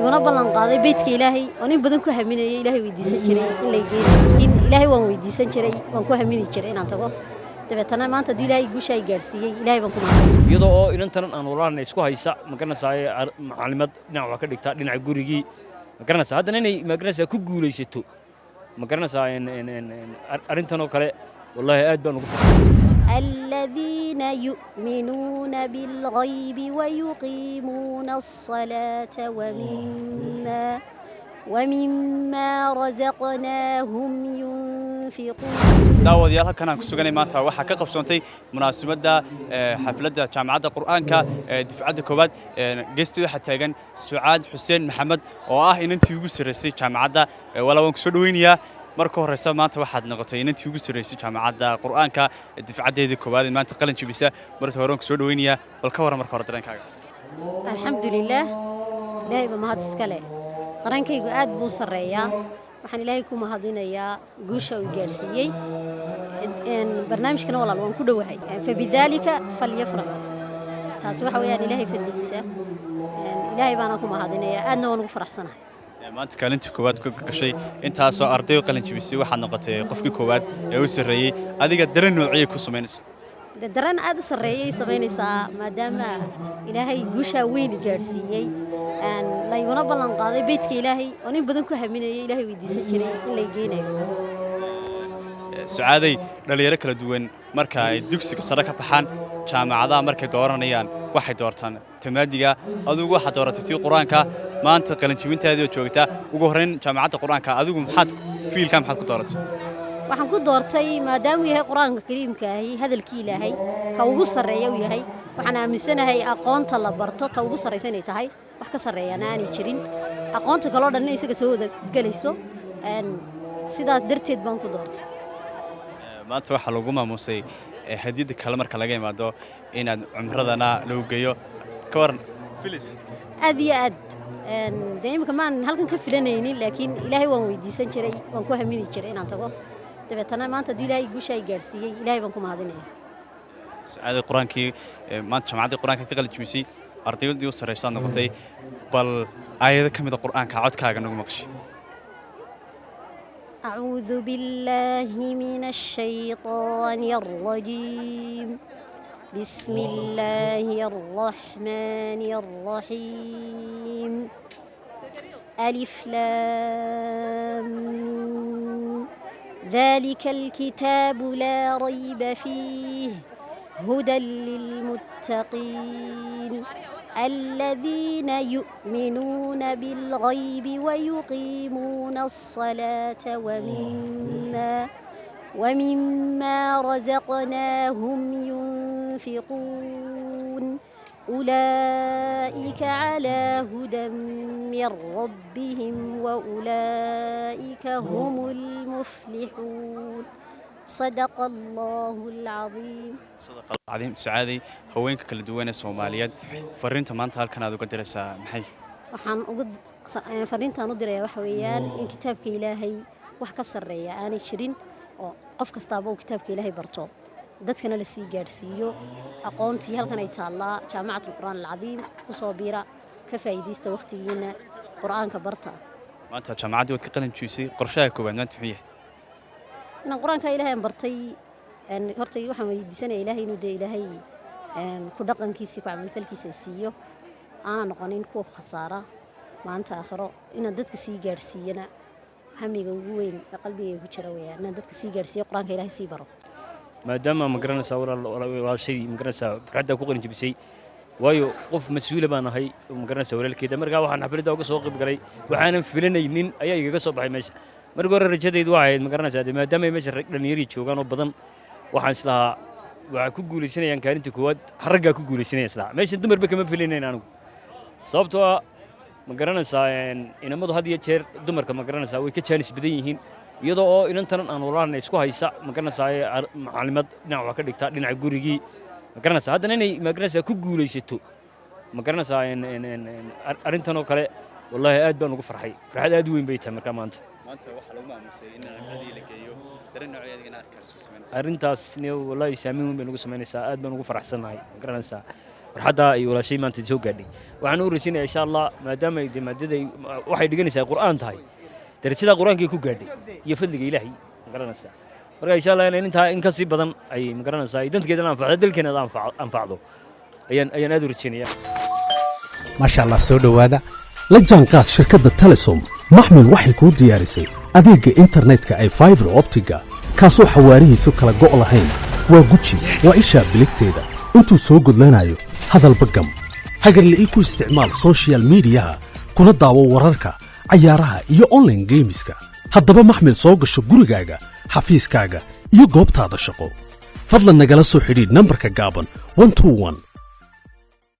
layguna ballan qaaday beydka ilaahay oo nin badan ku haminayay ilaahay weydiisan jiray in la geeyo in ilaahay waan weydiisan jiray waan ku hamini jiray inaan tago dabeetana maanta dii ilaahay guusha ay gaarsiiyay ilaahay baan ku mahadnaq iyadoo oo inantan aan walaalahay isku haysa ma garanaysaa macallimad dhinac wax ka dhigta dhinaca gurigii ma garanaysaa haddana inay ma garanaysaa ku guulaysato ma garanaysaa arrintan oo kale wallahi aad baan ugu farxay الذين يؤمنون بالغيب ويقيمون الصلاة ومما رزقناهم ينفقون daawadayaal halkan aan ku suganay maanta waxa ka qabsoontay munaasabada xafladda jaamacadda quraanka dufcadda koobaad geestiisa waxa taagan Sucaad Xuseen Maxamed oo ah inantii ugu sareysay jaamacadda wala waan ku soo dhaweynayaa marka horeysa maanta waxaad noqotay inantii ugu sareysay jaamacadda quraanka dufcaddeeda koobaad maanta qalin jabisa marka hore waan ku soo dhaweynayaa bal ka waran marka hore dareenkaaga alxamdulillaah ilaahay ba mahad iska leh dareenkaygu aad buu sareeyaa waxaan ilaahay ku mahadinayaa guusha uu gaarsiiyay barnaamijkana walaal waan ku dhawahay fabidaalika falyafrax taas waxa weeyaan ilaahay fadligiisa ilaahay baana ku mahadinayaa aadna waan ugu faraxsanahay maanta kaalintii koowaad ka gashay intaasoo arday qalin jabisay waxaad noqotay qofkii koowaad ee u sareeyay adiga dareen noociyay ku sameynaysaa dareen aad u sareeyay sameynaysaa maadaama ilaahay guusha weyn gaarsiiyay layguna ballan qaaday beydka ilaahay oo nin badan ku haminayay ilaahay weydiisan jiray in la geeyo Sucaaday dhalinyaro kala duwan marka ay dugsiga sare ka baxaan jaamacadaha markay dooranayaan waxay doortaan tamaadiga adigu waxa dooratay tii quraanka maanta qalin jabintaadii oo joogta ugu horeyn jaamacadda quraanka adigu maxaad ku dooratay waxaan ku doortay maadaama yahay quraanka kariimka ahi hadalkii ilaahay ka ugu sareeyo yahay waxaan aaminsanahay aqoonta la barto ta ugu sareysan ay tahay wax ka sareeyana aanay jirin aqoonta kale oo dhan isaga soo wada galayso sidaa darteed baan ku doortay maanta waxa lagu maamusay hadiyada kale marka laga imaado inaad cumradana loo geeyo ka waran filis aad iyo aad deemka maan halkan ka filanaynin laakiin ilaahay waan weydiisan jiray waan ku hamini jiray inaan tago dabeetana maanta dii ilaahay guusha ay gaarsiiyay ilaahay baan ku mahadinayaa Sucaad quraankii maanta jaamacadda quraanka ka qalin jabisay ardaydii u sareysan noqotay bal aayado kamid ah quraanka codkaaga nagu maqshay أعوذ بالله من الشيطان الرجيم بسم الله الرحمن الرحيم ألف لام ذلك الكتاب لا ريب فيه هدى للمتقين الذين يؤمنون بالغيب ويقيمون الصلاة ومما رزقناهم ينفقون أولئك على هدى من ربهم وأولئك هم المفلحون صدق الله العظيم صدق الله العظيم سعادي هوينك kala duwan ee Soomaaliyeed fariinta maanta halkan aad uga diraysaa maxay waxaan ugu fariintaan u dirayaa waxa weeyaan in kitaabka Ilaahay wax ka sareeya aan jirin oo qof kasta uu kitaabka Ilaahay barto dadkana la sii gaarsiiyo aqoontii halkan ay taallaa jaamacadda Quraan al-Cadiim ku soo biira ka faa'iideysta waqtigiina Quraanka barta maanta jaamacadda wad ka qalin jabisay qorshaha koowaad maanta maxay إن القرآن كإلهي برتي أن هرتي واحد يدسنا إلهي نود إلهي أن كدقن كيسي كعمل فالكيسي سيو أنا نقانين كوف خسارة ما أنت آخره إن دتك سي جرسينا هم يجوين قلبي يهجروي أن دتك سي جرسي القرآن كإلهي سيبره ما دام مقرنا سورة ولا شيء مقرنا سا فردا كوكل جبسي وايو قف مسؤول بنا هاي مقرنا سورة الكيدا مرجع وحنا حفلة وقص وقف قري وحنا فيلنا يمين أي قصة بحي ماشي markii hore rajadaydu waxay ma garanaysaa maadaama ay meesha dhalinyaro joogaan oo badan waxaan islahaa waxa ku guuleysanayaan kaalinta koowaad ragga ku guuleysanaya islaha meesha dumarba kama filinayna anigu sababtoo ma garanaysaa inamadu had iyo jeer dumarka ma garanaysaa way ka jaanis badan yihiin iyadoo oo inantan aan walaalahay isku haysa ma garanaysaa macallimad dhinac wax ka dhigta dhinaca gurigii ma garanaysaa haddana inay ma garanaysaa ku guuleysato ma garanaysaa arrintan oo kale wallahi aad baan ugu farxay farxad aad u weyn bay tahay markaa maanta maanta waxa lagu maamusay in cimradii la geeyo dareen noocyada in arkaas arrintaas wallahi saamiin weyn bay nagu sameynaysaa aad baan ugu faraxsanahay garanaysaa farxadda ay walaashay maanta soo gaadhay waxaan u rajaynayaa insha Allah maadaama ay maadada waxay dhiganaysaa qur'aan tahay darajada qur'aanka ku gaadhay iyo fadliga Ilaahay magaranaysaa marka insha Allah inta in ka sii badan ay magaranaysaa danteedana anfacdo dalkeena anfacdo ayaan aad u rajaynayaa ما شاء الله سو دhowaada la jaanqaad shirkadda Telesom maxmil waxay ku diyaarisay adeega internetka ay fiber optiga kaasoo xawaarihiisu kala go' lahayn waa guji waa isha biligteeda intuu soo gudlanayo hadalba gam hagarle ii ku isticmaal social media kuna daawo wararka cayaaraha iyo online gameska haddaba maxmil soo gasho gurigaaga xafiiskaaga iyo goobtaada shaqo fadlan nagala soo xidhiidh nambarka gaaban 121